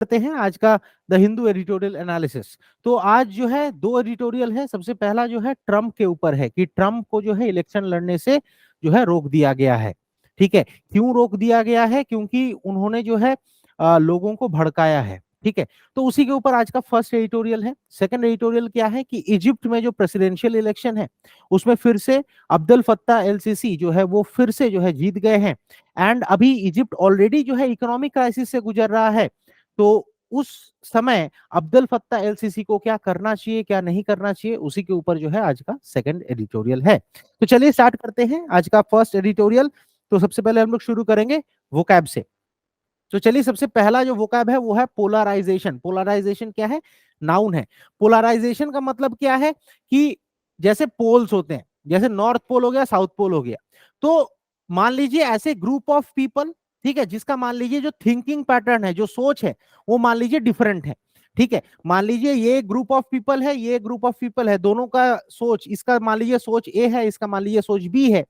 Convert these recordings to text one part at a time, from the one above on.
करते हैं आज का द हिंदू एडिटोरियल एनालिसिस। तो आज जो है दो एडिटोरियल है। सबसे पहला जो है ट्रम्प के ऊपर है कि ट्रम्प को जो है इलेक्शन लड़ने से जो है रोक दिया गया है। ठीक है, क्यों रोक दिया गया है? क्योंकि उन्होंने जो है लोगों को भड़काया है। ठीक है, तो उसी के ऊपर आज का फर्स्ट एडिटोरियल है। सेकंड एडिटोरियल क्या है कि इजिप्ट में जो प्रेसिडेंशियल इलेक्शन है उसमें फिर से अब्दुल फत्ताह एल सीसी जो है वो फिर से जो है जीत गए हैं। एंड अभी इजिप्ट ऑलरेडी जो है इकोनॉमिक क्राइसिस से गुजर रहा है। तो उस समय अब्दुल फत्ताह एल सीसी को क्या करना चाहिए क्या नहीं करना चाहिए, उसी के ऊपर जो है आज का सेकंड एडिटोरियल है। तो चलिए स्टार्ट करते हैं आज का फर्स्ट एडिटोरियल। तो सबसे पहले हम लोग शुरू करेंगे वोकैब से। तो चलिए सबसे पहला जो वोकैब है वो है पोलराइजेशन। पोलराइजेशन क्या है? नाउन है। पोलराइजेशन का मतलब क्या है कि जैसे पोल्स होते हैं, जैसे नॉर्थ पोल हो गया, साउथ पोल हो गया। तो मान लीजिए ऐसे ग्रुप ऑफ पीपल, ठीक है, जिसका मान लीजिए जो थिंकिंग पैटर्न है, जो सोच है, वो मान लीजिए डिफरेंट है। ठीक है, मान लीजिए ये ग्रुप ऑफ पीपल है, ये ग्रुप ऑफ पीपल है, दोनों का सोच, इसका मान लीजिए सोच ए है, इसका मान लीजिए सोच बी है।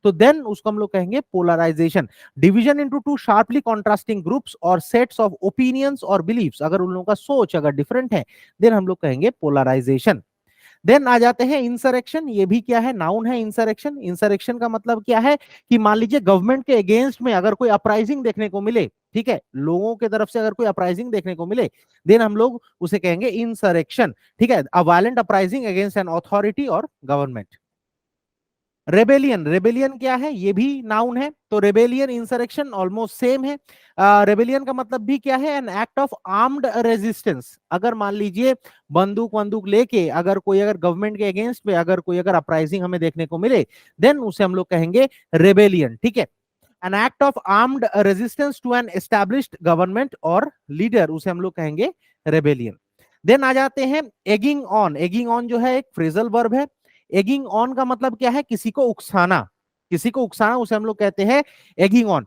तो देन उसको हम लोग कहेंगे polarisation. Division into two sharply contrasting groups or sets of opinions or beliefs. अगर उन लोगों का सोच अगर डिफरेंट है देन हम लोग कहेंगे पोलराइजेशन। देन आ जाते हैं इंसरेक्शन। ये भी क्या है? नाउन है इंसरेक्शन। इंसरेक्शन का मतलब क्या है कि मान लीजिए गवर्नमेंट के अगेंस्ट में अगर कोई अपराइजिंग देखने को मिले, ठीक है, लोगों के तरफ से अगर कोई अपराइजिंग देखने को मिले देन हम लोग उसे कहेंगे इंसरेक्शन। ठीक है, अ violent uprising against an authority और गवर्नमेंट। रेबेलियन, रेबेलियन क्या है? ये भी नाउन है। तो रेबेलियन इंसरेक्शन ऑलमोस्ट सेम है। रेबेलियन का मतलब भी क्या है? An act of armed resistance. अगर मान लीजिए बंदूक बंदूक लेके अगर कोई अगर गवर्नमेंट के अगेंस्ट में अगर कोई अगर अपराइजिंग हमें देखने को मिले देन उसे हम लोग कहेंगे रेबेलियन। ठीक है, an act of armed resistance to an established government or leader, उसे हम लोग कहेंगे रेबेलियन। देन आ जाते हैं एगिंग ऑन। एगिंग ऑन जो है एक फ्रेजल वर्ब है। एगिंग ऑन का मतलब क्या है? किसी को उकसाना। किसी को उकसाना उसे हम लोग कहते हैं एगिंग ऑन।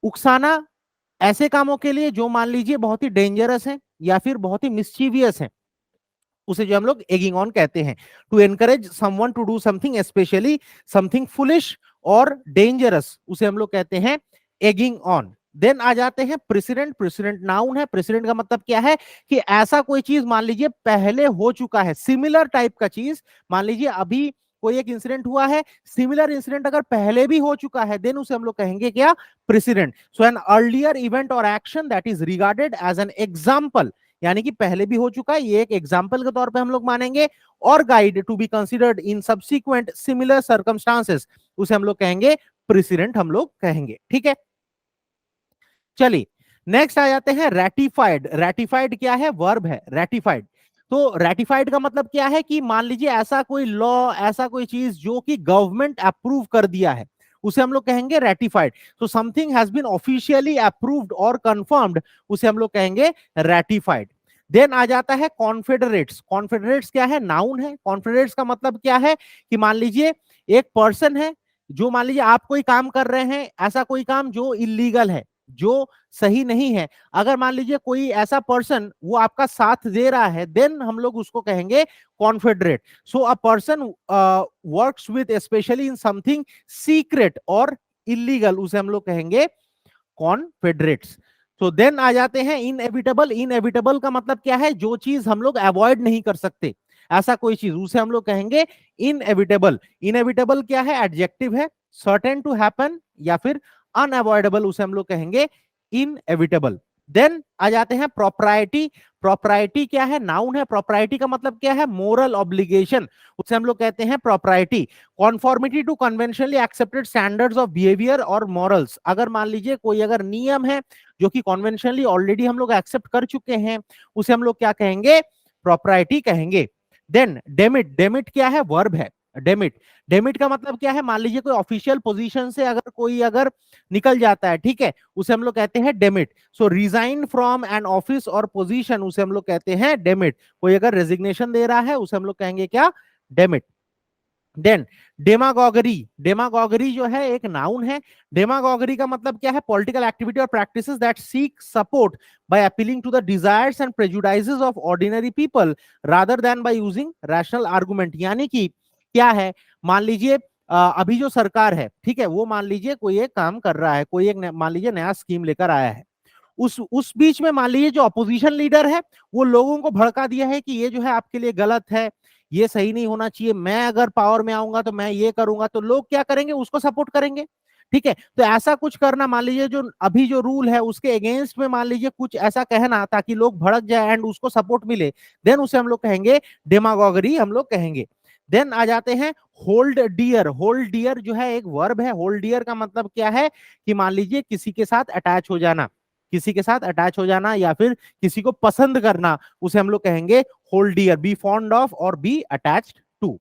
उकसाना ऐसे कामों के लिए जो मान लीजिए बहुत ही डेंजरस है या फिर बहुत ही मिस्चीवियस है, उसे जो हम लोग एगिंग ऑन कहते हैं। To encourage someone to do something, specially something foolish or dangerous, उसे हम लोग कहते हैं एगिंग ऑन। देन आ जाते हैं प्रेसिडेंट। प्रेसिडेंट नाउन है। प्रेसिडेंट का मतलब क्या है कि ऐसा कोई चीज मान लीजिए पहले हो चुका है, सिमिलर टाइप का चीज। मान लीजिए अभी कोई एक इंसिडेंट हुआ है, सिमिलर इंसिडेंट अगर पहले भी हो चुका है देन उसे हम लोग कहेंगे क्या? President. So an earlier event और action that is regarded as an example, यानी कि पहले भी हो चुका है, ये एक एग्जाम्पल के तौर पे हम लोग मानेंगे। और guide to be considered in subsequent similar circumstances, उसे हम लोग कहेंगे प्रेसिडेंट, हम लोग कहेंगे। ठीक है, चलिए नेक्स्ट आ जाते हैं रैटिफाइड। रैटिफाइड क्या है? वर्ब है रैटिफाइड। तो रैटिफाइड का मतलब क्या है कि मान लीजिए ऐसा कोई लॉ, ऐसा कोई चीज जो कि गवर्नमेंट अप्रूव कर दिया है, उसे हम लोग कहेंगे रैटिफाइड। तो something has been officially approved or confirmed, उसे हम लोग कहेंगे रैटिफाइड। देन आ जाता है कॉन्फेडरेट्स। कॉन्फेडरेट्स क्या है? नाउन है। कॉन्फेडरेट्स का मतलब क्या है कि मान लीजिए एक पर्सन है जो, मान लीजिए आप कोई काम कर रहे हैं, ऐसा कोई काम जो इलीगल है, जो सही नहीं है, अगर मान लीजिए कोई ऐसा पर्सन वो आपका साथ दे रहा है देन हम लोग उसको कहेंगे Confederate. So a person works with specially in something secret और इलीगल, उसे हम लोग कहेंगे कॉन्फेडरेट्स। तो देन आ जाते हैं इनएविटेबल। इनएविटेबल का मतलब क्या है? जो चीज हम लोग अवॉइड नहीं कर सकते, ऐसा कोई चीज, उसे हम लोग कहेंगे इनएविटेबल। इनएविटेबल क्या है? एडजेक्टिव है। सर्टेन टू हैपन या फिर अनअवॉइडेबल, उसे हम लोग कहेंगे इनएविटेबल। देन आ जाते हैं प्रॉपर्टी। प्रॉपर्टी क्या है? नाउन है। प्रॉपर्टी का मतलब क्या है? मोरल ऑब्लिगेशन, उसे हम लोग कहते हैं property. Conformity to conventionally accepted standards of behaviour और मॉरल्स। अगर मान लीजिए कोई अगर नियम है जो कि कॉन्वेंशनली ऑलरेडी हम लोग एक्सेप्ट कर चुके हैं, उसे हम लोग क्या कहेंगे? प्रॉपर्टी कहेंगे। Then demat. डेमिट क्या है? वर्ब है डेमिट। डेमिट का मतलब क्या है? मान लीजिए कोई ऑफिशियल पोजीशन से अगर कोई अगर निकल जाता है, ठीक है, उसे हम लोग कहते हैं demat. So resign from an office और पोजीशन, उसे हम लोग कहते हैं डेमिट। कोई अगर रेजिग्नेशन दे रहा है उसे हम लोग कहेंगे क्या? डेमिट। देन डेमागोगरी। डेमागोगरी जो है एक नाउन है। डेमागोगरी का मतलब क्या है? पॉलिटिकल एक्टिविटी और practices that seek support by appealing to the desires and prejudices of ordinary people rather than by using rational argument. यानी कि क्या है? मान लीजिए अभी जो सरकार है, ठीक है, वो मान लीजिए कोई एक काम कर रहा है, कोई एक मान लीजिए नया स्कीम लेकर आया है, उस बीच में मान लीजिए जो अपोजिशन लीडर है वो लोगों को भड़का दिया है कि ये जो है आपके लिए गलत है, ये सही नहीं होना चाहिए, मैं अगर पावर में आऊंगा तो मैं ये करूंगा, तो लोग क्या करेंगे, उसको सपोर्ट करेंगे। ठीक है, तो ऐसा कुछ करना, मान लीजिए जो अभी जो रूल है उसके अगेंस्ट में मान लीजिए कुछ ऐसा कहना ताकि लोग भड़क जाए एंड उसको सपोर्ट मिले, देन उसे हम लोग कहेंगे डेमागोगरी, हम लोग कहेंगे। देन आ जाते हैं होल्ड डियर। होल्ड डियर जो है एक वर्ब है। होल्ड डियर का मतलब क्या है कि मान लीजिए किसी के साथ अटैच हो जाना, किसी के साथ अटैच हो जाना या फिर किसी को पसंद करना, उसे हम लोग कहेंगे hold dear, be fond of or be attached to.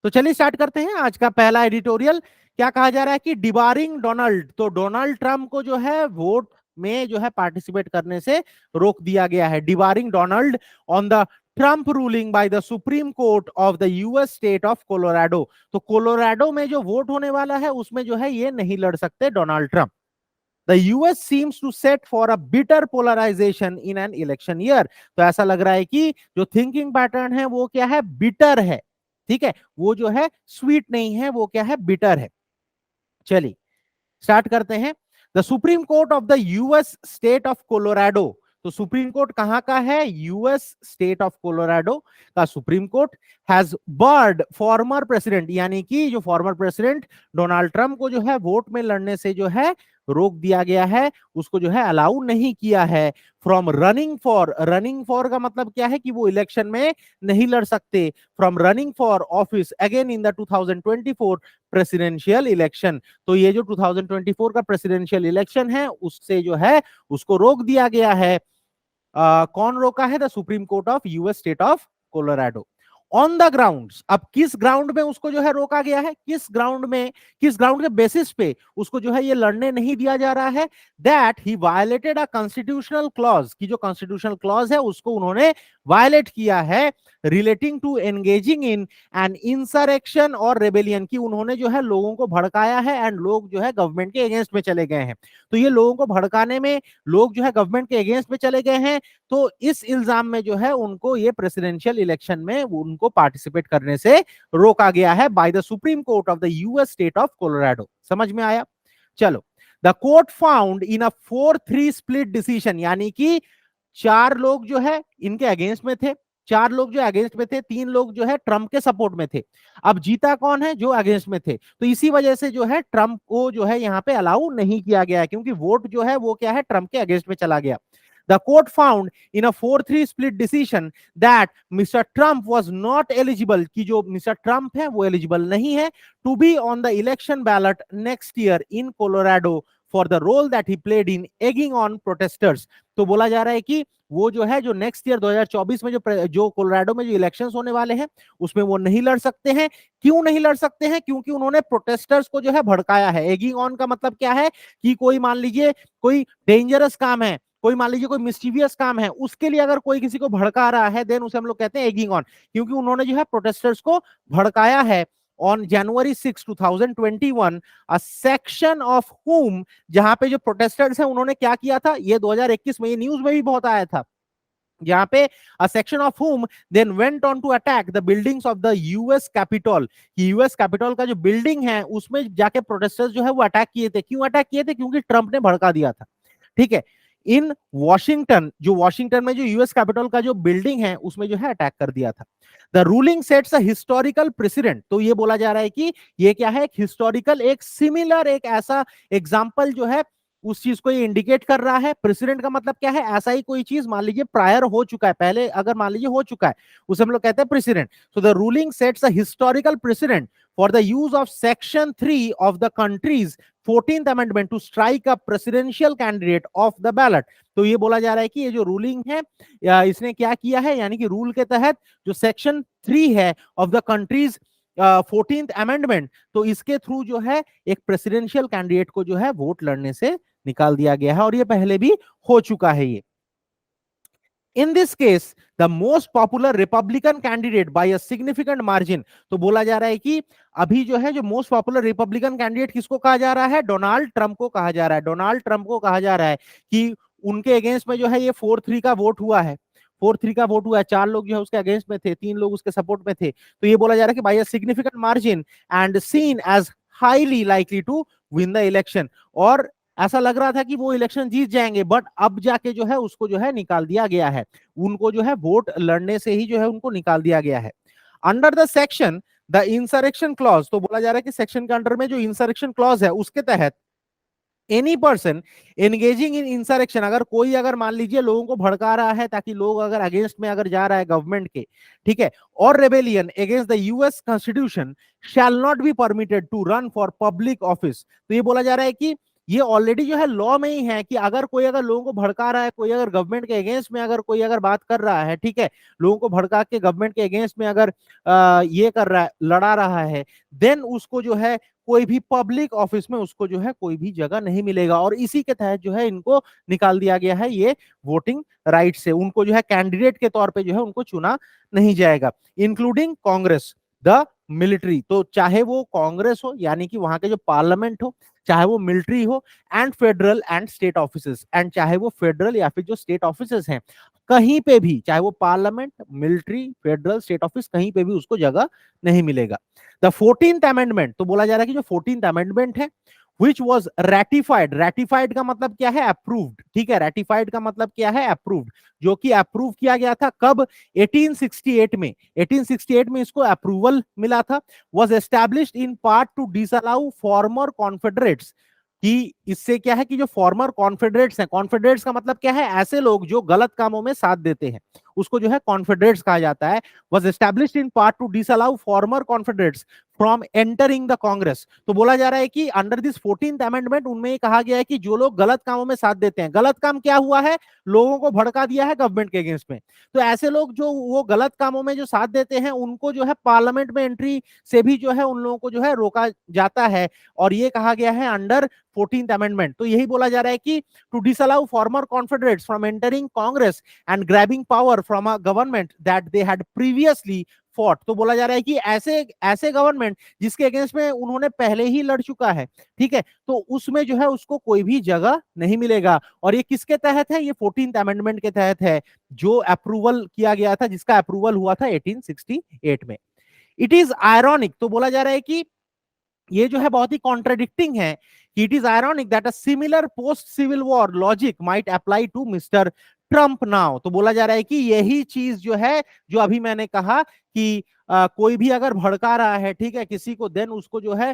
तो चलिए स्टार्ट करते हैं आज का पहला एडिटोरियल। क्या कहा जा रहा है कि डिबारिंग डोनाल्ड, तो डोनाल्ड ट्रंप को जो है वोट में जो है पार्टिसिपेट करने से रोक दिया गया है। Debarring Donald on the Trump ruling by the Supreme Court of the US state of Colorado. तो कोलोराडो में जो वोट होने वाला है उसमें जो है ये नहीं लड़ सकते Donald Trump. The US seems to set for a bitter polarization in an election year। तो ऐसा लग रहा है कि जो थिंकिंग पैटर्न है वो क्या है, बिटर है। ठीक है, वो जो है स्वीट नहीं है, वो क्या है, बिटर है। चलिए स्टार्ट करते हैं। The Supreme Court of the US state of Colorado. तो सुप्रीम कोर्ट कहां का है, यूएस स्टेट ऑफ कोलोराडो का Supreme Court has barred former president, यानी कि जो फॉर्मर प्रेसिडेंट डोनाल्ड ट्रंप को जो है वोट में लड़ने से जो है रोक दिया गया है, उसको जो है अलाउ नहीं किया है from running for. Running for का मतलब क्या है कि वो इलेक्शन में नहीं लड़ सकते, from running for office again in the 2024 presidential election. तो ये जो 2024 का प्रेसिडेंशियल इलेक्शन है उससे जो है उसको रोक दिया गया है। कौन रोका है, the Supreme Court of US state of Colorado on the grounds. अब किस ग्राउंड में उसको जो है रोका गया है, किस ग्राउंड में, किस ग्राउंड के बेसिस पे उसको जो है ये लड़ने नहीं दिया जा रहा है, that he violated a constitutional clause, की जो कॉन्स्टिट्यूशनल क्लॉज है उसको उन्होंने वायलेट किया है, relating to engaging in an insurrection or rebellion, की उन्होंने जो है लोगों को भड़काया है एंड लोग जो है गवर्नमेंट के अगेंस्ट में चले गए हैं। तो ये लोगों को भड़काने में लोग जो है गवर्नमेंट के अगेंस्ट में चले गए हैं, तो इस इल्जाम में जो है उनको ये प्रेसिडेंशियल इलेक्शन में उनको पार्टिसिपेट करने से रोका गया है bye the Supreme Court of the US state of Colorado. समझ में आया? चलो, the court found in a 4-3 split decision, यानी कि 4 लोग जो है इनके अगेंस्ट में थे, 4 लोग जो अगेंस्ट में थे, 3 लोग जो है ट्रंप के सपोर्ट में थे। अब जीता कौन है, जो अगेंस्ट में थे। तो इसी वजह से जो है ट्रंप को जो है यहाँ पे अलाउ नहीं किया गया है, क्योंकि वोट जो है वो क्या है, ट्रंप के अगेंस्ट में चला गया। The court found in a 4-3 split decision that Mr. Trump was not eligible, कि जो Mr. Trump है वो eligible नहीं है to be on the election ballot next year in Colorado for the role that he played in egging on protesters। तो बोला जा रहा है कि वो जो है जो नेक्स्ट ईयर 2024 में जो कोलोराडो में जो इलेक्शंस होने वाले हैं उसमें वो नहीं लड़ सकते हैं। क्यों नहीं लड़ सकते हैं? क्योंकि उन्होंने प्रोटेस्टर्स को जो है भड़काया है। एगिंग ऑन का मतलब क्या है कि कोई मान लीजिए कोई डेंजरस काम है, कोई मान लीजिए कोई मिस्टीवियस काम है, उसके लिए अगर कोई किसी को भड़का रहा है देन उसे हम लोग कहते हैं एगिंग ऑन, क्योंकि उन्होंने जो है प्रोटेस्टर्स को भड़काया है। On January 6 2021 a section of हुम, जहां पे जो प्रोटेस्टर्स हैं उन्होंने क्या किया था, ये 2021 में, ये न्यूज में भी बहुत आया था, जहां पे a section of whom then went on to attack the buildings of the US Capitol. US Capitol का जो बिल्डिंग है उसमें जाके प्रोटेस्टर्स जो है वो अटैक किए थे। क्यों अटैक किए थे? क्योंकि ट्रंप ने भड़का दिया था। ठीक है, इन वॉशिंगटन, जो वॉशिंगटन में जो यूएस कैपिटल का जो बिल्डिंग है उसमें जो है अटैक कर दिया था। The ruling sets a historical president. तो ये बोला जा रहा है कि ये क्या है, एक हिस्टोरिकल, एक सिमिलर, एक ऐसा एग्जाम्पल जो है उस चीज को ये इंडिकेट कर रहा है। प्रेसिडेंट का मतलब क्या है, ऐसा ही कोई चीज मान लीजिए प्रायर हो चुका है, पहले अगर मान लीजिए हो चुका है उसे हम लोग कहते हैं precedent. So the ruling sets a historical precedent for the use of section 3 of the country's 14th amendment to strike a presidential candidate off the ballot. तो ये बोला जा रहा है कि ये जो रूलिंग है इसने क्या किया है, यानी कि रूल के तहत जो सेक्शन 3 है of the country's 14th amendment, तो इसके थ्रू जो है एक प्रेसिडेंशियल कैंडिडेट को जो है वोट लड़ने से निकाल दिया गया है, और ये पहले भी हो चुका है ये। In this case the most popular Republican candidate by a significant margin. तो बोला जा रहा है कि अभी जो है जो मोस्ट पॉपुलर रिपब्लिकन कैंडिडेट किसको कहा जा रहा है, डोनाल्ड ट्रंप को कहा जा रहा है। डोनाल्ड ट्रंप को कहा जा रहा है कि उनके अगेंस्ट में जो है ये 4-3 का वोट हुआ है, 4-3 का वोट हुआ है, 4 लोग जो है उसके अगेंस्ट में थे, 3 लोग उसके सपोर्ट में थे। तो ये बोला जा रहा है कि by a significant margin and seen as highly likely to win the election. और ऐसा लग रहा था कि वो इलेक्शन जीत जाएंगे, बट अब जाके जो है उसको जो है निकाल दिया गया है, उनको जो है वोट लड़ने से ही जो है उनको निकाल दिया गया है। Under the section the insurrection clause, तो बोला जा रहा है कि सेक्शन के अंडर में जो इंसरेक्शन क्लॉज है उसके तहत any person engaging in insurrection, अगर कोई अगर मान लीजिए लोगों को भड़का रहा है ताकि लोग अगर अगेंस्ट में अगर जा रहा है गवर्नमेंट के, ठीक है, or rebellion against the US Constitution shall not be permitted to run for public office. तो ये बोला जा रहा है कि ये ऑलरेडी जो है लॉ में ही है कि अगर कोई अगर लोगों को भड़का रहा है, कोई अगर गवर्नमेंट के अगेंस्ट में अगर कोई अगर बात कर रहा है, ठीक है, लोगों को भड़का के गवर्नमेंट के अगेंस्ट में अगर ये कर रहा है, लड़ा रहा है, देन उसको जो है कोई भी पब्लिक ऑफिस में उसको जो है कोई भी जगह नहीं मिलेगा। और इसी के तहत जो है इनको निकाल दिया गया है ये वोटिंग राइट से, उनको जो है कैंडिडेट के तौर पे जो है उनको चुना नहीं जाएगा, इंक्लूडिंग कांग्रेस द मिलिट्री। तो चाहे वो कांग्रेस हो यानी कि वहां के जो पार्लियामेंट हो, चाहे वो मिलिट्री हो, and federal and state offices, and चाहे वो फेडरल या फिर जो स्टेट ऑफिसेस हैं, कहीं पे भी, चाहे वो parliament, military, federal, state office, कहीं पे भी उसको जगह नहीं मिलेगा। द 14th अमेंडमेंट, तो बोला जा रहा है कि जो 14th अमेंडमेंट है which was ratified, ratified का मतलब क्या है? अप्रूव्ड, ठीक है, ratified का मतलब क्या है? अप्रूव्ड, जो कि अप्रूव किया गया था कब? 1868 में, 1868 में इसको अप्रूवल मिला था। was established in part to disallow former confederates, कि इससे क्या है कि जो फॉर्मर कॉन्फेडरेट्स हैं, कॉन्फेडरेट्स का मतलब क्या है? ऐसे लोग जो गलत कामों में साथ देते हैं, उसको जो है कॉन्फेडरेट्स कहा जाता है। Was established in part to disallow former कॉन्फेडरेट्स from entering the Congress. तो बोला जा रहा है कि अंडर दिस 14th अमेंडमेंट उनमें ये कहा गया है कि जो लोग गलत कामों में साथ देते हैं, गलत काम क्या हुआ है? लोगों को भड़का दिया है गवर्नमेंट के अगेंस्ट में, तो ऐसे लोग जो वो गलत कामों में जो साथ देते हैं उनको जो है पार्लियामेंट में एंट्री से भी जो है उन लोगों को जो है रोका जाता है। और ये कहा गया है अंडर 14th अमेंडमेंट। तो यही बोला जा रहा है कि to disallow former कॉन्फेडरेट्स from entering Congress and grabbing power from a government that they had previously fought. तो बोला जा रहा है कि ऐसे ऐसे गवर्नमेंट जिसके अगेंस्ट में उन्होंने पहले ही लड़ चुका है, ठीक है, तो उसमें जो है उसको कोई भी जगह नहीं मिलेगा। और ये किसके तहत है? ये 14th अमेंडमेंट के तहत है, जो अप्रूवल किया गया था, जिसका अप्रूवल हुआ था 1868 में। इट इज आयरॉनिक, तो बोला जा रहा है कि ये जो है बहुत ही कॉन्ट्राडिक्टिंग है। It is ironic that a similar post Civil War logic might apply to mister Trump now. तो बोला जा रहा है कि यही चीज जो है, जो अभी मैंने कहा कि कोई भी अगर भड़का रहा है, ठीक है, किसी को, देन उसको जो है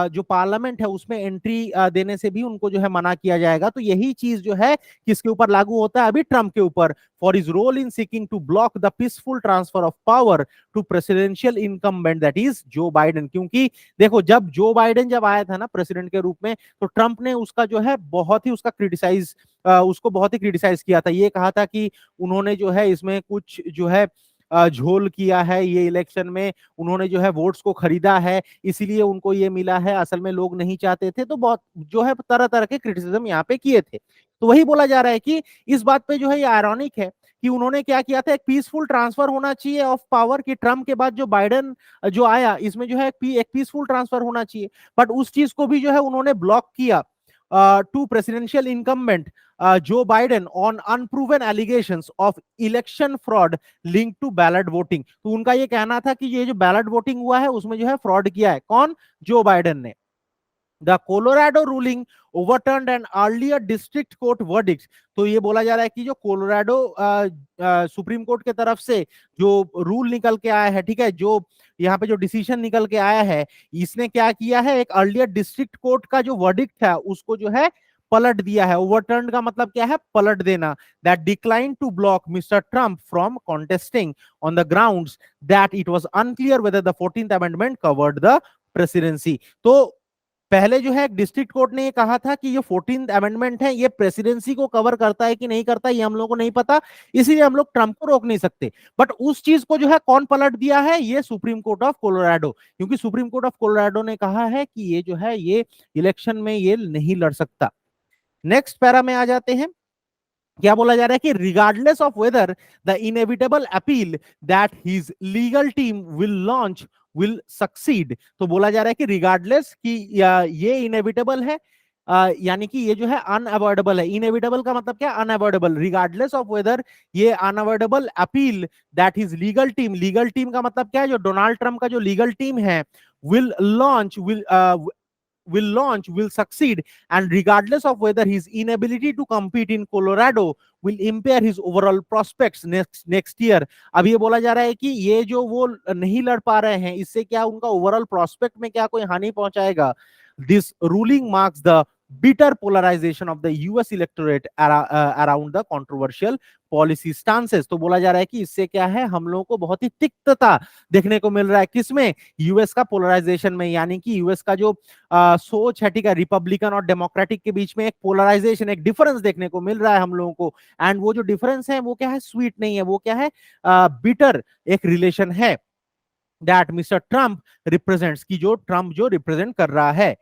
जो पार्लियामेंट है उसमें एंट्री देने से भी उनको जो है मना किया जाएगा। तो यही चीज जो है किसके ऊपर लागू होता है? अभी ट्रंप के ऊपर, for his role in seeking to block the peaceful transfer of power to presidential incumbent that is Joe Biden. क्योंकि देखो, जब जो बाइडेन जब आया था ना प्रेसिडेंट के रूप में, तो ट्रंप ने उसका जो है बहुत ही उसका क्रिटिसाइज उसको बहुत ही क्रिटिसाइज किया था। ये कहा था कि उन्होंने जो है इसमें कुछ जो है झोल किया है, ये इलेक्शन में उन्होंने जो है वोट्स को खरीदा है, इसीलिए उनको ये मिला है, असल में लोग नहीं चाहते थे। तो बहुत जो है तरह तरह के क्रिटिसिज्म यहाँ पे किए थे। तो वही बोला जा रहा है कि इस बात पे जो है ये आयरॉनिक है कि उन्होंने क्या किया था, एक पीसफुल ट्रांसफर होना चाहिए ऑफ पावर, कि ट्रम्प के बाद जो बाइडेन जो आया इसमें जो है एक पीसफुल ट्रांसफर होना चाहिए, बट उस चीज को भी जो है उन्होंने ब्लॉक किया to presidential incumbent Joe Biden on unproven allegations of election fraud link to ballot voting. तो उनका ये कहना था कि ये जो बैलेट वोटिंग हुआ है उसमें जो है फ्रॉड किया है, कौन? जो बाइडेन ने। The Colorado ruling ओवरटर्न्ड an earlier district court verdict. तो ये बोला जा रहा है कि जो कोलोराडो सुप्रीम कोर्ट के तरफ से जो रूल निकल के आया है, ठीक है, जो यहाँ पे जो डिसीजन निकल के आया है, इसने क्या किया है, एक अर्लियर डिस्ट्रिक्ट कोर्ट का जो वर्डिक्ट था उसको जो है पलट दिया है। ओवरटर्न का मतलब क्या है? पलट देना। That decline to block mister Trump from contesting on the grounds that it was unclear whether the 14th amendment covered the presidency. तो पहले जो है डिस्ट्रिक्ट कोर्ट ने ये कहा था कि ये 14th अमेंडमेंट है, ये प्रेसिडेंसी को कवर करता है कि नहीं करता ये हम लोगों को नहीं पता, इसीलिए हम लोग ट्रंप को रोक नहीं सकते। बट उस चीज को जो है कौन पलट दिया है? ये सुप्रीम कोर्ट ऑफ कोलोराडो, क्योंकि सुप्रीम कोर्ट ऑफ कोलोराडो ने कहा है कि ये जो है ये इलेक्शन में ये नहीं लड़ सकता। नेक्स्ट पैरा में आ जाते हैं। क्या बोला जा रहा है कि regardless of whether the inevitable appeal that his legal team will launch will succeed. तो बोला जा रहा है कि रिगार्डलेस कि ये इनएविटेबल है, यानी कि ये जो है अनअवॉइडेबल है। इनएविटेबल का मतलब क्या? अनअवॉइडेबल। रिगार्डलेस ऑफ वेदर ये unavoidable appeal that his legal team का मतलब क्या है? जो डोनाल्ड ट्रंप का जो लीगल टीम है, will launch will launch will succeed, and regardless of whether his inability to compete in Colorado will impair his overall prospects next year. अब ये बोला जा रहा है कि ये जो वो नहीं लड़ पा रहे हैं, इससे क्या उनका ओवरऑल प्रोस्पेक्ट में क्या कोई हानि पहुंचाएगा? This ruling marks the bitter polarization of the US electorate around the controversial policy stances. तो बोला जा रहा है कि इससे क्या है, हम लोगों को बहुत ही तिक्तता देखने को मिल रहा है किसमें? यूएस का पोलराइजेशन में, यानी कि यूएस का जो सोच है, ठीक है, रिपब्लिकन और डेमोक्रेटिक के बीच में एक पोलराइजेशन, एक डिफरेंस देखने को मिल रहा है हम लोगों को। एंड वो जो डिफरेंस है वो क्या है? स्वीट नहीं है, वो क्या है? बिटर एक रिलेशन है दैट मिस्टर ट्रंप रिप्रेजेंट्स, की जो ट्रंप जो रिप्रेजेंट कर रहा है।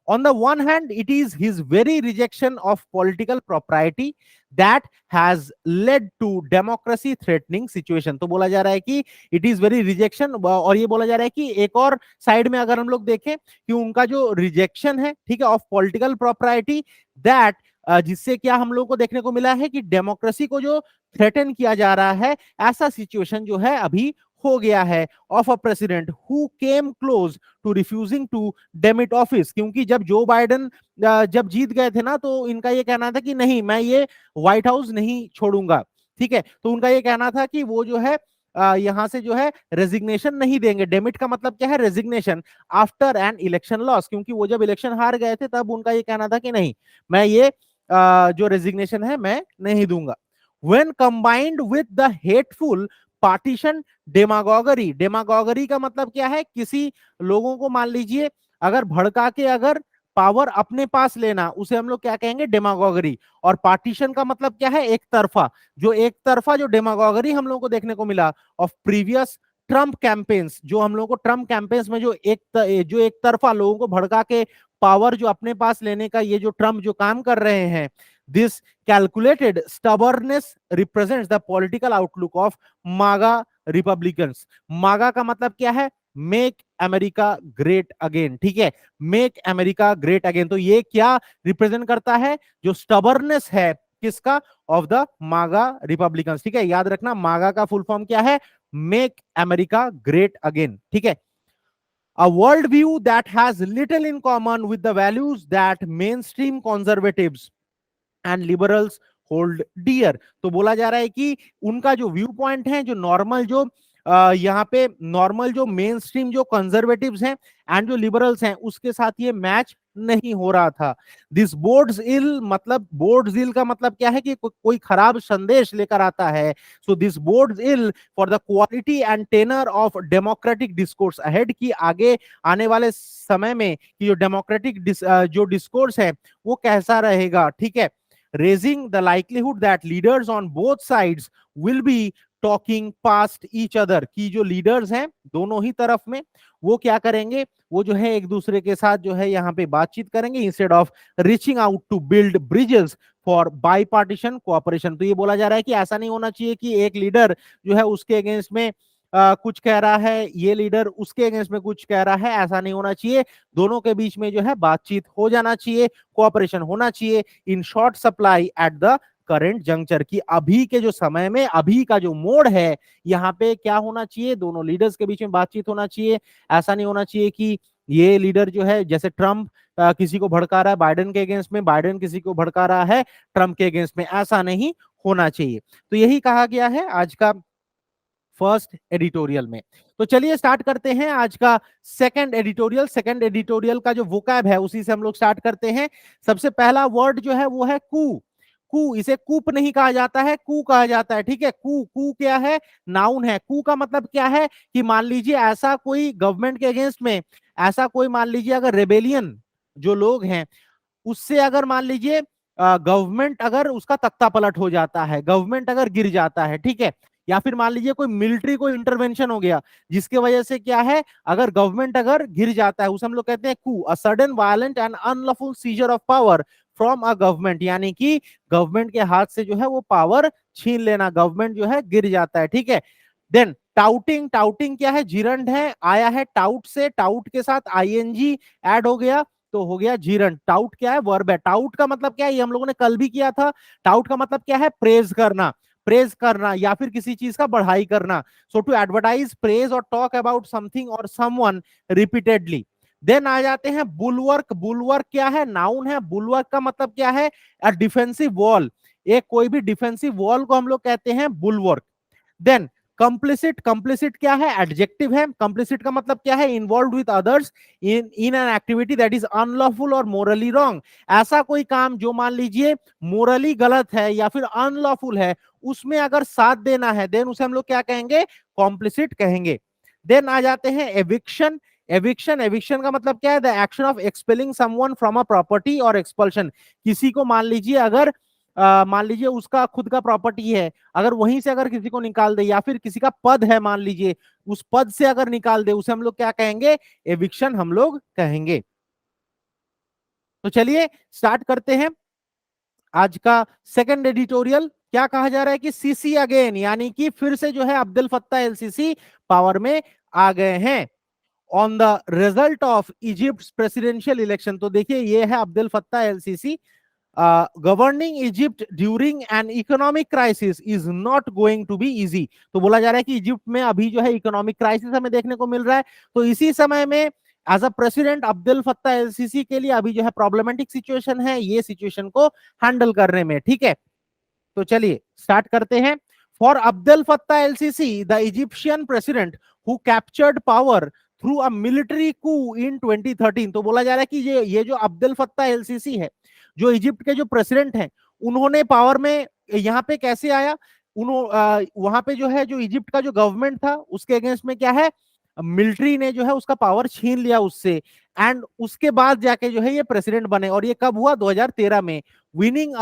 On the one hand, it is his very rejection of political propriety that has led to democracy threatening situation. तो बोला जा रहा है कि it is very rejection, और ये बोला जा रहा है कि एक और साइड में अगर हम लोग देखें कि उनका जो रिजेक्शन है, ठीक है, ऑफ पॉलिटिकल प्रॉपर्टी, दैट जिससे क्या हम लोग को देखने को मिला है कि डेमोक्रेसी को जो थ्रेटन किया जा रहा है, ऐसा सिचुएशन जो है अभी हो गया है of a president who came close to refusing to demit office. क्योंकि जब जो बाइडेन जब जीत गए थे ना, तो इनका ये कहना था कि नहीं, मैं ये व्हाइट हाउस नहीं छोड़ूंगा, ठीक है। तो उनका ये कहना था कि वो जो है यहां से जो है रेजिग्नेशन नहीं देंगे। डेमिट का मतलब क्या है? Resignation after an election loss. क्योंकि वो जब इलेक्शन हार गए थे तब उनका ये कहना था कि नहीं, मैं ये जो रेजिग्नेशन है मैं नहीं दूंगा। When combined with the hateful partisan demagoguery, demagoguery का मतलब क्या है? किसी लोगों को मान लीजिए अगर भड़का के अगर पावर अपने पास लेना, उसे हम लोग क्या कहेंगे? डेमागोगरी। और पार्टीशन का मतलब क्या है? एक तरफा। जो एक तरफा जो डेमागोगरी हम लोगों को देखने को मिला ऑफ प्रीवियस ट्रंप कैंपेन्स, जो हम लोगों को ट्रंप कैंपेन्स में जो एक तरफा लोगों को भड़का के पावर जो अपने पास लेने का ये जो ट्रंप जो काम कर रहे हैं, this calculated stubbornness represents the political outlook of MAGA Republicans. MAGA का मतलब क्या है? मेक अमेरिका ग्रेट अगेन, ठीक है, मेक अमेरिका ग्रेट अगेन। तो ये क्या रिप्रेजेंट करता है? जो स्टबर्नेस है किसका? ऑफ द मागा रिपब्लिकन्स, ठीक है। याद रखना, मागा का फुल फॉर्म क्या है? मेक अमेरिका ग्रेट अगेन, ठीक है। A worldview that has little in common with the values that mainstream conservatives and liberals hold dear. तो बोला जा रहा है कि उनका जो व्यू पॉइंट है, जो नॉर्मल जो यहाँ पे नॉर्मल जो मेन स्ट्रीम जो कंजर्वेटिव्स हैं एंड जो लिबरल्स हैं उसके साथ ये मैच नहीं हो रहा था। दिस बोर्ड्स इल, मतलब बोर्ड्स इल का मतलब क्या है? कि कोई खराब संदेश लेकर आता है। So this bodes ill for the quality and tenor of democratic discourse ahead, की आगे आने वाले समय में कि जो डेमोक्रेटिक जो डिस्कोर्स है वो कैसा रहेगा, ठीक है। raising the likelihood that leaders on both sides will be talking past each other, कि जो लीडर्स हैं दोनों ही तरफ में वो क्या करेंगे? वो जो है एक दूसरे के साथ जो है यहाँ पे बातचीत करेंगे instead of reaching out to build bridges for bipartisan cooperation. तो ये बोला जा रहा है कि ऐसा नहीं होना चाहिए कि एक लीडर जो है उसके अगेंस्ट में कुछ कह रहा है, ये लीडर उसके अगेंस्ट में कुछ कह रहा है, ऐसा नहीं होना चाहिए। दोनों के बीच में जो है बातचीत हो जाना चाहिए, कोऑपरेशन होना चाहिए in short supply at the current juncture, की अभी के जो समय में, अभी का जो मोड है, यहाँ पे क्या होना चाहिए? दोनों लीडर्स के बीच में बातचीत होना चाहिए। ऐसा नहीं होना चाहिए कि ये लीडर जो है, जैसे ट्रंप किसी को भड़का रहा है बाइडेन के अगेंस्ट में, बाइडेन किसी को भड़का रहा है ट्रंप के अगेंस्ट में, ऐसा नहीं होना चाहिए। तो यही कहा गया है आज का फर्स्ट एडिटोरियल में। तो चलिए स्टार्ट करते हैं आज का सेकंड एडिटोरियल। सेकंड एडिटोरियल का जो वोकैब है उसी से हम लोग स्टार्ट करते हैं। सबसे पहला वर्ड जो है वो है कू। कू, इसे कूप नहीं कहा जाता है, कू कहा जाता है, ठीक है। कू, कू क्या है? नाउन है। कू का मतलब क्या है? कि मान लीजिए ऐसा कोई गवर्नमेंट के अगेंस्ट में, ऐसा कोई मान लीजिए अगर रेबेलियन जो लोग हैं उससे अगर मान लीजिए गवर्नमेंट अगर उसका तख्ता पलट हो जाता है, गवर्नमेंट अगर गिर जाता है, ठीक है, या फिर मान लीजिए कोई मिलिट्री कोई इंटरवेंशन हो गया जिसके वजह से क्या है, अगर गवर्नमेंट अगर गिर जाता है, उसे हम लोग कहते हैं coup, a sudden violent and unlawful seizure of power from a government, यानी कि गवर्नमेंट के हाथ से जो है वो पावर छीन लेना, गवर्नमेंट जो है गिर जाता है, ठीक है। देन टाउटिंग, टाउटिंग क्या है? जिरंड है, आया है टाउट से, टाउट के साथ आईएनजी ऐड हो गया तो हो गया जिरंड। टाउट क्या है? वर्ब है। टाउट का मतलब क्या है? ये हम लोगों ने कल भी किया था। टाउट का मतलब क्या है? प्रेज करना, प्रेज करना या फिर किसी चीज का बढ़ाई करना। सो टू एडवर्टाइज, प्रेज और टॉक अबाउट समथिंग और समवन रिपीटेडली। देन आ जाते हैं बुलवर्क। बुलवर्क क्या है? नाउन है। बुलवर्क का मतलब क्या है? A defensive wall. एक कोई भी डिफेंसिव वॉल को हम लोग कहते हैं बुलवर्क। Then complicit. कंप्लिसिट क्या है? एडजेक्टिव है। कंप्लिसिट का मतलब क्या है? Involve with others in in an activity that is unlawful और मोरली रॉन्ग। ऐसा कोई काम जो मान लीजिए मोरली गलत है या फिर अनलॉफुल है, उसमें अगर साथ देना है देन उसे हम लोग क्या कहेंगे? कॉम्प्लिसिट कहेंगे। देन आ जाते हैं एविक्शन। एविक्शन। एविक्शन का मतलब क्या है? The action of expelling someone from a property और एक्सपल्शन। किसी को मान लीजिए अगर मान लीजिए उसका खुद का प्रॉपर्टी है, अगर वहीं से अगर किसी को निकाल दे, या फिर किसी का पद है मान लीजिए, उस पद से अगर निकाल दे, उसे हम लोग क्या कहेंगे? एविक्शन हम लोग कहेंगे। तो चलिए स्टार्ट करते हैं आज का सेकंड एडिटोरियल। क्या कहा जा रहा है कि सीसी अगेन, यानी कि फिर से जो है अब्दुल फत्ता एलसीसी पावर में आ गए हैं। On the result of Egypt presidential election, तो देखिए ये है Abdul Fattah Elsisi. Governing Egypt during an economic crisis is not going to be easy. तो बोला जा रहा है कि इजिप्ट में अभी जो है इकोनॉमिक क्राइसिस हमें देखने को मिल रहा है। तो इसी समय में as a president Abdul Fattah Elsisi के लिए अभी जो है प्रॉब्लमेटिक सिचुएशन है, ये सिचुएशन को हैंडल करने में। ठीक है, तो चलिए स्टार्ट करते हैं। For Abdul Fattah el-Sisi, the Egyptian president who captured power through a military coup in 2013। तो बोला जा रहा है कि ये जो अब्दुल फत्ता एलसीसी है, जो इजिप्ट के जो प्रेसिडेंट हैं, उन्होंने पावर में यहाँ पे कैसे आया? वहां पे जो है जो इजिप्ट का जो गवर्नमेंट था उसके अगेंस्ट में क्या है? मिलिट्री ने जो है उसका पावर छीन लिया उससे, एंड उसके बाद जाके जो है ये प्रेसिडेंट बने। और ये कब हुआ? 2013 में, विनिंग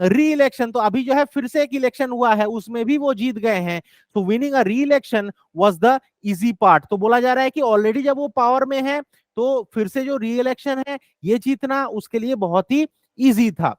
री इलेक्शन। तो अभी जो है फिर से एक इलेक्शन हुआ है, उसमें भी वो जीत गए हैं। तो विनिंग अ री election was the easy part. तो बोला जा रहा है कि ऑलरेडी जब वो पावर में है तो फिर से जो री इलेक्शन है ये जीतना उसके लिए बहुत ही इजी था।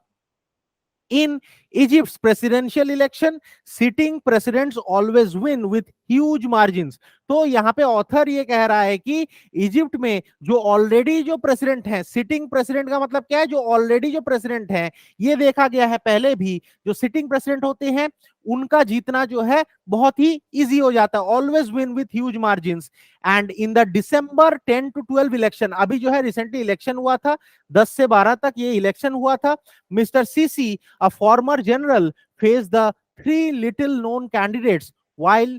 In Egypt's presidential election, sitting presidents always win with huge margins। तो यहाँ पे ऑथर ये कह रहा है कि इजिप्ट में जो ऑलरेडी जो प्रेसिडेंट है, सिटिंग प्रेसिडेंट का मतलब क्या है? जो ऑलरेडी जो प्रेसिडेंट है, ये देखा गया है पहले भी, जो सिटिंग प्रेसिडेंट होते हैं उनका जीतना जो है बहुत ही इजी हो जाता है, always win with huge margins. And in the December 10 to 12 election, अभी जो है रिसेंटली इलेक्शन हुआ था, 10 से 12 तक ये इलेक्शन हुआ था। Mister CC, a former general, faced the three little known candidates while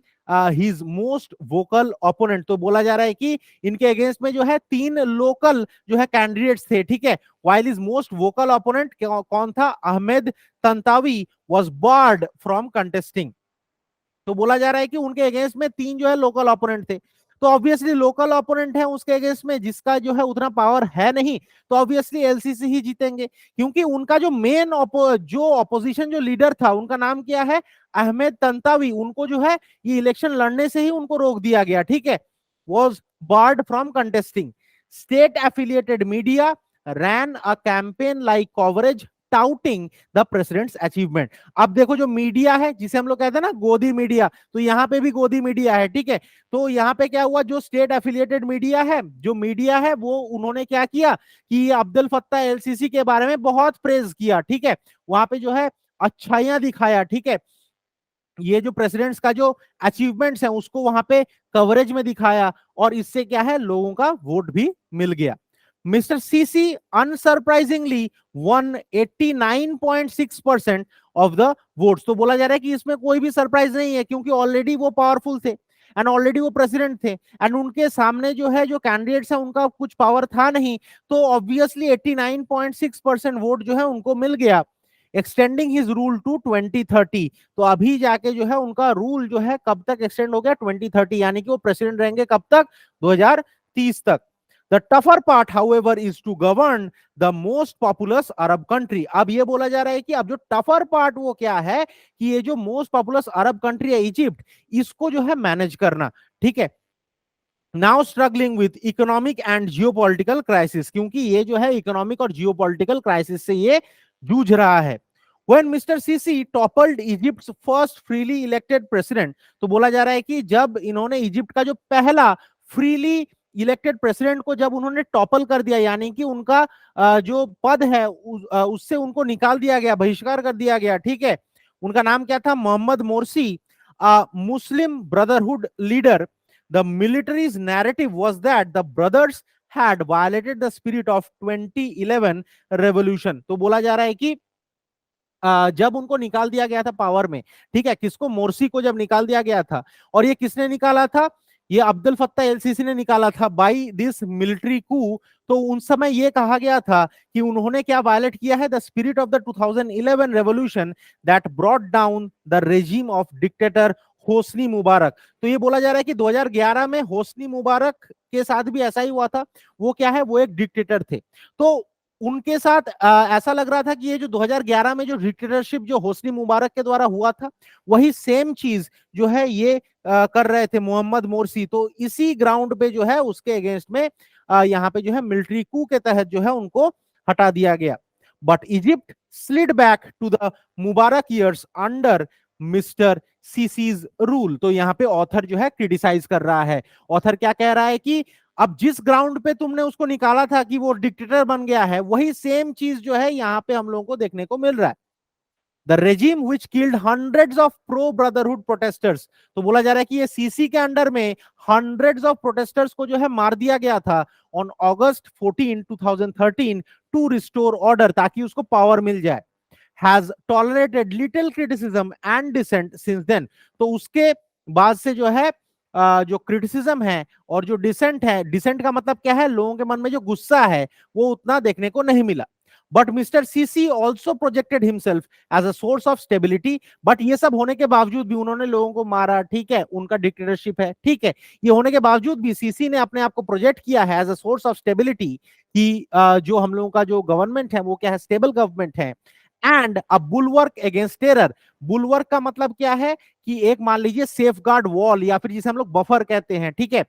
his most vocal opponent। तो बोला जा रहा है कि इनके अगेंस्ट में जो है 3 लोकल जो है कैंडिडेट्स थे। ठीक है, while his most vocal opponent कौन था? Ahmad तंतावी was barred from contesting। तो बोला जा रहा है कि उनके अगेंस्ट में 3 जो है लोकल ओपोनेंट थे। तो ऑब्वियसली लोकल ओपोनेंट है उसके अगेंस्ट में जिसका जो है उतना पावर है नहीं, तो ऑब्वियसली एलसीसी ही जीतेंगे, क्योंकि उनका जो मेन जो ऑपोजिशन जो लीडर था उनका नाम क्या है? अहमद तंतावी। उनको जो है ये इलेक्शन लड़ने से ही उनको रोक दिया गया। ठीक है, was board from contesting. State affiliated media ran a campaign like coverage touting the president's achievement। अब देखो जो मीडिया है जिसे हम लोग कहते हैं ना गोदी मीडिया, तो यहाँ पे भी गोदी मीडिया है। ठीक है, तो यहाँ पे क्या हुआ? जो स्टेट एफिलिएटेड मीडिया है, जो मीडिया है, वो उन्होंने क्या किया कि अब्दुल फत्ता एलसीसी के बारे में बहुत प्रेज किया। ठीक है, वहां पे जो है अच्छाइयां दिखाया। ठीक है, ये जो प्रेसिडेंट्स का जो अचीवमेंट्स है उसको वहां पे कवरेज में दिखाया, और इससे क्या है? लोगों का वोट भी मिल गया। Mister CC unsurprisingly one 89.6% of the votes. तो बोला जा रहा है कि इसमें कोई भी सरप्राइज नहीं है, क्योंकि ऑलरेडी वो पावरफुल थे एंड ऑलरेडी वो प्रेसिडेंट थे, एंड उनके सामने जो है जो कैंडिडेट्स है उनका कुछ पावर था नहीं, तो ऑब्वियसली 89.6% वोट जो है उनको मिल गया। Extending his rule to 2030। तो अभी जाके जो है उनका रूल जो है कब तक एक्सटेंड हो गया? 2030, यानी कि वो प्रेसिडेंट रहेंगे कब तक? 2030 तक। The tougher part, however, is to govern the most populous Arab country। अब ये बोला जा रहा है कि अब जो टफर पार्ट वो क्या है कि ये जो मोस्ट पॉपुलस अरब कंट्री है इजिप्ट, इसको जो है मैनेज करना। ठीक है, now struggling with economic and geopolitical crisis, क्योंकि ये जो है इकोनॉमिक और जियोपॉलिटिकल क्राइसिस से ये जूझ रहा है। When Mr. Sisi toppled Egypt's first freely elected president, तो बोला जा रहा है कि जब इन्होंने इजिप्ट का जो पहला फ्रीली इलेक्टेड प्रेसिडेंट को जब उन्होंने टॉपल कर दिया, यानी कि उनका जो पद है उससे उनको निकाल दिया गया, बहिष्कार कर दिया गया। ठीक है, उनका नाम क्या था? Mohamed Morsi, Muslim Brotherhood leader. The military's narrative was that the brothers had violated the spirit of 2011 revolution। तो बोला जा रहा है कि जब उनको निकाल दिया गया था पावर में, ठीक है, किसको, मोर्सी को जब निकाल दिया गया था, और ये किसने निकाला था, ये अब्दुल फत्ता एलसीसी ने निकाला था बाई दिस मिलिट्री कू। तो उन समय ये कहा गया था कि उन्होंने क्या वायलेट किया है, the spirit of the 2011 revolution that brought down the regime of dictator Hosni Mubarak. तो ये बोला जा रहा है कि 2011 में होस्नी मुबारक के साथ भी ऐसा ही हुआ था। वो क्या है, वो एक डिक्टेटर थे। तो उनके साथ ऐसा लग रहा था कि ये जो 2011 में जो डिक्टेटरशिप जो होस्नी मुबारक के द्वारा हुआ था, वही सेम चीज जो है ये कर रहे थे मोहम्मद मोर्सी। तो इसी ग्राउंड पे जो है उसके अगेंस्ट में यहाँ पे जो है मिलिट्री कू के तहत जो है उनको हटा दिया गया। But Egypt slid back to the Mubarak years under mister Sisi's rule. तो यहाँ पे ऑथर जो है क्रिटिसाइज कर रहा है। ऑथर क्या कह रहा है कि अब जिस ग्राउंड पे तुमने उसको निकाला था कि वो डिक्टेटर बन गया है, वही सेम चीज जो है यहाँ पे हम लोगों को देखने को मिल रहा है। The regime which killed hundreds of pro brotherhood protesters. तो बोला जा रहा है कि ये सीसी के अंडर में हंड्रेड्स ऑफ प्रोटेस्टर्स को जो है मार दिया गया था on August 14 2013 to restore order, ताकि उसको पावर मिल जाए। Has tolerated little criticism and dissent since then. तो उसके बाद से जो है जो क्रिटिसिज्म है और जो डिसेंट है, डिसेंट का मतलब क्या है, लोगों के मन में जो गुस्सा है वो उतना देखने को नहीं मिला। But mister Sisi also projected himself as a source of stability. But ये सब होने के बावजूद भी उन्होंने लोगों को मारा, ठीक है, उनका डिक्टेटरशिप है, ठीक है, ये होने के बावजूद भी सीसी ने अपने आप को प्रोजेक्ट किया है as a source of stability कि जो हम लोगों का जो गवर्नमेंट है वो क्या है, स्टेबल गवर्नमेंट है। And a bulwark against terror. Bulwark का मतलब क्या है कि एक मान लीजिए सेफ गार्ड वॉल, या फिर जिसे हम लोग बफर कहते हैं, ठीक है।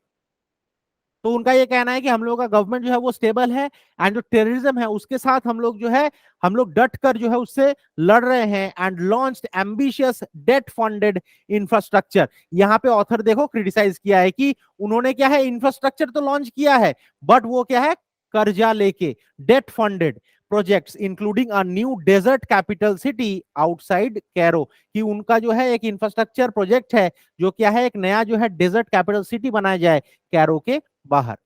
तो उनका ये कहना है कि हम लोग का गवर्नमेंट जो है वो स्टेबल है, एंड जो टेररिज्म है उसके साथ हम लोग जो है, हम लोग डट कर जो है उससे लड़ रहे हैं। And launched ambitious debt funded infrastructure. यहाँ पे ऑथर देखो क्रिटिसाइज किया है कि उन्होंने क्या है, इंफ्रास्ट्रक्चर तो लॉन्च किया है, बट वो क्या है, कर्जा लेके, debt funded projects including a new desert capital city outside Cairo. कि उनका जो है एक इंफ्रास्ट्रक्चर प्रोजेक्ट है जो क्या है, एक नया जो है डेजर्ट कैपिटल सिटी बनाया जाए कैरो के बाहर।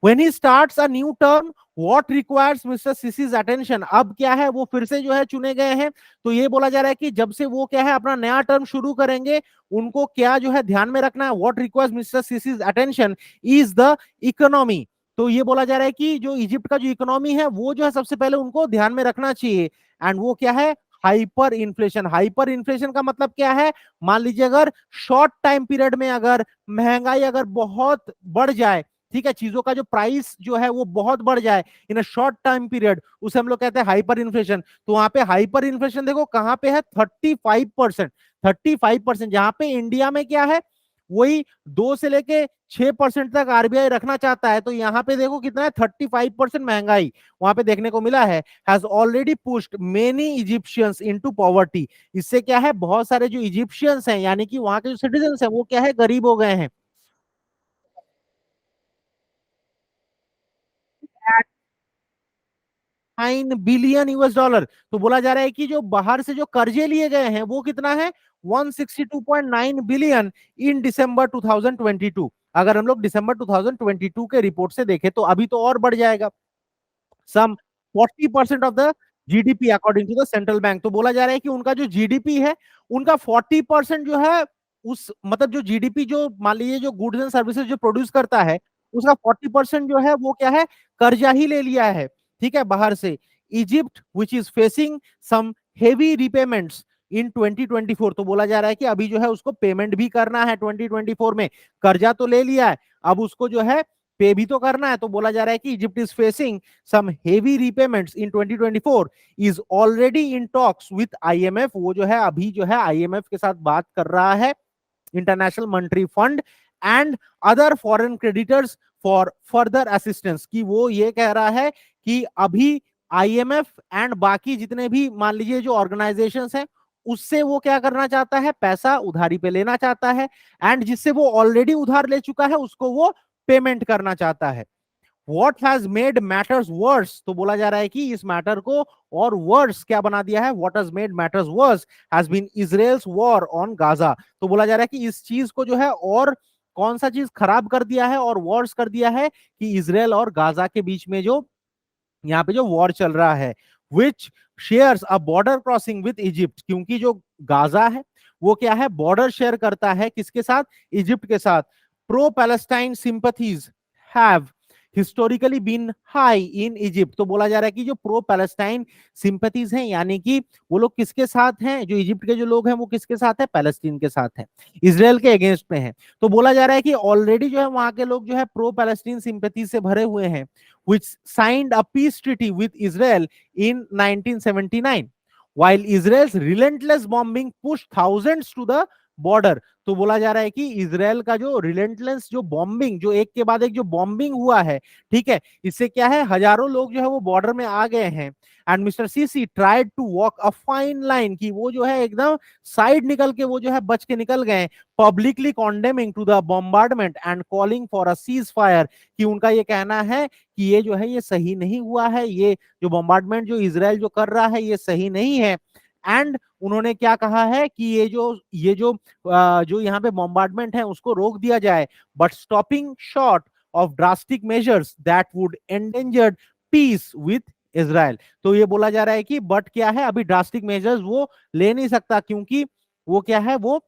When he starts a new term, what requires Mr. Sisi's attention? अब क्या है, वो फिर से जो है चुने गए हैं। तो ये बोला जा रहा है कि जब से वो क्या है अपना नया टर्म शुरू करेंगे, उनको क्या जो है ध्यान में रखना है। What requires Mr. Sisi's attention is the economy। तो ये बोला जा रहा है कि जो इजिप्ट का जो इकोनॉमी है वो जो है सबसे पहले उनको ध्यान में रखना चाहिए। एंड वो क्या है, हाइपर इन्फ्लेशन। हाइपर इन्फ्लेशन का मतलब क्या है, मान लीजिए अगर शॉर्ट टाइम पीरियड में अगर महंगाई अगर बहुत बढ़ जाए, ठीक है, चीजों का जो प्राइस जो है वो बहुत बढ़ जाए इन अ शॉर्ट टाइम पीरियड, उसे हम लोग कहते हैं हाइपर इन्फ्लेशन। तो वहां पे हाइपर इन्फ्लेशन देखो कहां पे है, 35%। 35%, जहां पे इंडिया में क्या है, वही 2 से लेके 6% तक आरबीआई रखना चाहता है। तो यहाँ पे देखो कितना है, 35% महंगाई वहां पे देखने को मिला है। Has already pushed many Egyptians into poverty. इससे क्या है, बहुत सारे जो इजिप्शियंस हैं यानी कि वहां के जो सिटीजन हैं वो क्या है, गरीब हो गए हैं। 9 बिलियन US डॉलर। तो बोला जा रहा है कि जो बाहर से जो कर्जे लिए गए हैं वो कितना है, 162.9 बिलियन इन दिसंबर 2022। अगर हम लोग दिसंबर 2022 के रिपोर्ट से देखें तो अभी तो और बढ़ जाएगा, some 40% of the GDP according to the central bank. तो बोला जा रहा है कि उनका जो जीडीपी है, उनका 40% जो है, उस मतलब जो जीडीपी जो मान लीजिए जो गुड्स एंड सर्विसेज जो प्रोड्यूस करता है, उसका 40% जो है वो क्या है, कर्जा ही ले लिया है, ठीक है, बाहर से। Egypt which is facing some heavy repayments in 2024। तो बोला जा रहा है कि अभी जो है उसको पेमेंट भी करना है 2024 में। कर्जा तो ले लिया है, अब उसको जो है पे भी तो करना है। तो बोला जा रहा है कि Egypt is facing some heavy repayments in 2024, is already in talks with IMF. वो जो है अभी जो है आईएमएफ के साथ बात कर रहा है, international monetary fund and other foreign creditors for further assistance. कि वो ये कह रहा है कि अभी आईएमएफ एंड बाकी जितने भी मान लीजिए जो ऑर्गेनाइजेशंस हैं, उससे वो क्या करना चाहता है, पैसा उधारी पे लेना चाहता है, एंड जिससे वो ऑलरेडी उधार ले चुका है उसको वो पेमेंट करना चाहता है। What has made matters worse? तो बोला जा रहा है कि इस मैटर को और वर्स क्या बना दिया है, what has made matters worse has been Israel's war on Gaza। तो बोला जा रहा है कि इस चीज को जो है और कौन सा चीज खराब कर दिया है और वॉर्स कर दिया है कि इजराइल और गाजा के बीच में जो यहाँ पे जो वॉर चल रहा है, which shares a border crossing with Egypt, क्योंकि जो गाजा है वो क्या है, बॉर्डर शेयर करता है किसके साथ, इजिप्ट के साथ। Pro Palestine sympathies have historically been high in Egypt, तो बोला जा रहा है कि जो प्रो पैलेस्टाइन सिंपथीज हैं, यानी कि वो लोग किसके साथ हैं, जो इजिप्ट के जो लोग हैं वो किसके साथ है, पैलेस्टीन के साथ हैं, इसराइल के अगेंस्ट में है। तो बोला जा रहा है कि ऑलरेडी जो है वहां के लोग जो है प्रो पैलेस्टीन सिंपथी से भरे हुए हैं, which signed a peace treaty with Israel in 1979, while Israel's relentless bombing pushed thousands to the border। तो बोला जा रहा है कि इसराइल का जो रिलेंटलेस जो बॉम्बिंग, जो एक के बाद एक जो बॉम्बिंग हुआ है, ठीक है, इससे क्या है, हजारों लोग जो है वो बॉर्डर में आ गए हैं। And mister Sisi tried to walk a fine line, कि वो जो है एकदम साइड निकल के वो जो है बच के निकल गए, publicly condemning to the bombardment and calling for a cease fire, कि उनका ये कहना है कि ये जो है ये सही नहीं हुआ है, ये जो बॉम्बार्डमेंट जो इसराइल जो कर रहा है ये सही नहीं है। एंड उन्होंने क्या कहा है कि जो यहाँ पे बॉम्बार्डमेंट है उसको रोक दिया जाए, but stopping short of drastic measures that would endanger peace with Israel. तो ये बोला जा रहा है कि बट क्या है, अभी ड्रास्टिक मेजर्स वो ले नहीं सकता, क्योंकि वो क्या है, वो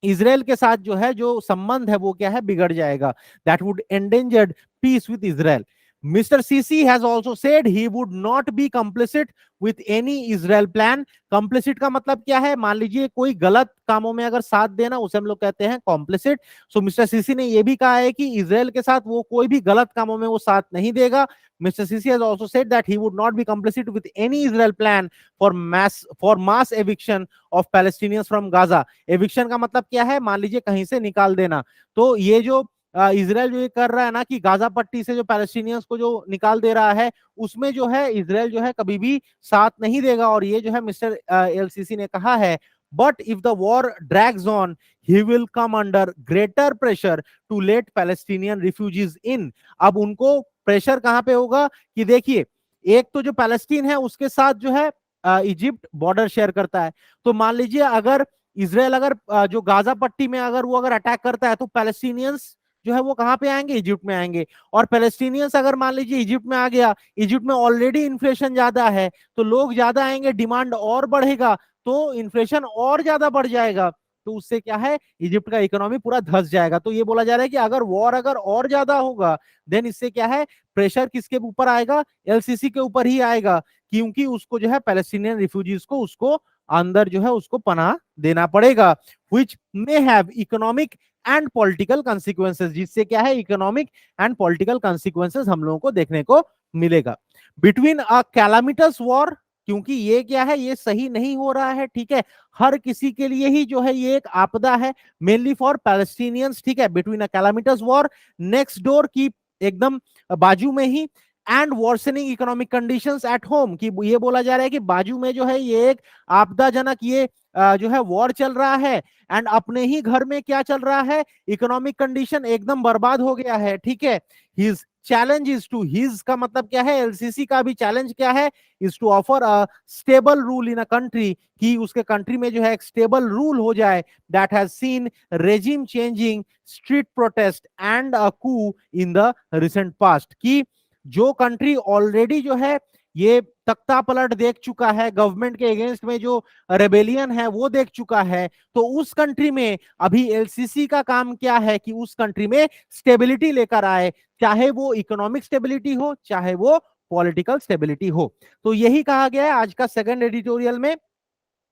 इसराइल के साथ जो है जो संबंध है वो क्या है, बिगड़ जाएगा, that would endangered piece with Israel. Mr. Sisi has also said he would not be complicit with any Israel plan। complicit का मतलब क्या है, मान लीजिए कोई गलत कामों में अगर साथ देना, उसे हम लोग कहते हैं complicit। सो मिस्टर सीसी ने यह भी कहा है कि इजराइल के साथ वो कोई भी गलत कामों में वो साथ नहीं देगा। Mr. Sisi has also said that he would not be complicit with any Israel plan for mass eviction of Palestinians from Gaza। eviction का मतलब क्या है, मान लीजिए कहीं से निकाल देना। तो ये जो इजराइल जो ये कर रहा है ना कि गाजा पट्टी से जो पैलेस्टीनियंस को जो निकाल दे रहा है, उसमें जो है इजराइल जो है कभी भी साथ नहीं देगा। और ये जो है मिस्टर एलसीसी ने कहा है, but if the war drags on he will come under greater pressure to let Palestinian refugees in. अब उनको प्रेशर कहां पे होगा कि देखिए, एक तो जो पैलेस्टीन है उसके साथ जो है इजिप्ट बॉर्डर शेयर करता है। तो मान लीजिए अगर इसराइल अगर जो गाजा पट्टी में अगर वो अगर अटैक करता है, तो पैलेस्टीनियंस जो है वो कहां पे आएंगे, इजिप्ट में आएंगे। और पैलेस्टीनियंस अगर मान लीजिए इजिप्ट में आ गया, इजिप्ट में ऑलरेडी इन्फ्लेशन ज्यादा है, तो लोग ज्यादा आएंगे, डिमांड और बढ़ेगा, तो इन्फ्लेशन और ज्यादा बढ़ जाएगा। तो उससे क्या है, इजिप्ट का इकोनॉमी पूरा धंस जाएगा। तो ये बोला जा रहा है कि अगर वॉर अगर और ज्यादा होगा, देन इससे क्या है, प्रेशर किसके ऊपर आएगा, एलसीसी के ऊपर ही आएगा, क्योंकि उसको जो है पैलेस्टीनियन रिफ्यूजीज को उसको अंदर जो है उसको पनाह देना पड़ेगा, which may have economic and political consequences, जिससे क्या है, इकोनॉमिक एंड पॉलिटिकल कंसिक्वेंसेस हम लोगों को देखने को मिलेगा। बिटवीन अ कैलामिटस वॉर, क्योंकि ये क्या है, ये सही नहीं हो रहा है, ठीक है, हर किसी के लिए ही जो है ये एक आपदा है, मेनली फॉर पैलेस्टीनियंस, ठीक है। Between a calamitous war next door की एकदम बाजू में ही, and worsening economic conditions at home, कि ये बोला जा रहा है कि बाजू में जो है ये एक आपदाजनक ये जो है वॉर चल रहा है, एंड अपने ही घर में क्या चल रहा है, इकोनॉमिक कंडीशन एकदम बर्बाद हो गया है, ठीक है। His challenge is to, his का मतलब क्या है, एलसीसी का भी चैलेंज क्या है, is to offer a stable rule in a country, कि उसके कंट्री में जो है एक स्टेबल रूल हो जाए, that has seen regime changing, street protest and a coup in the recent past, कि जो कंट्री ऑलरेडी जो है ये तख्ता पलट देख चुका है, गवर्नमेंट के अगेंस्ट में जो रेबेलियन है वो देख चुका है, तो उस कंट्री में अभी एलसीसी का काम क्या है कि उस कंट्री में स्टेबिलिटी लेकर आए, चाहे वो इकोनॉमिक स्टेबिलिटी हो, चाहे वो पॉलिटिकल स्टेबिलिटी हो। तो यही कहा गया है आज का सेकंड एडिटोरियल में।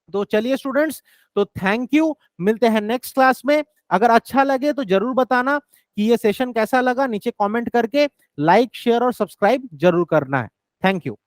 तो चलिए स्टूडेंट्स, तो थैंक यू, मिलते हैं नेक्स्ट क्लास में। अगर अच्छा लगे तो जरूर बताना कि ये सेशन कैसा लगा, नीचे कमेंट करके लाइक शेयर और सब्सक्राइब जरूर करना है। Thank you.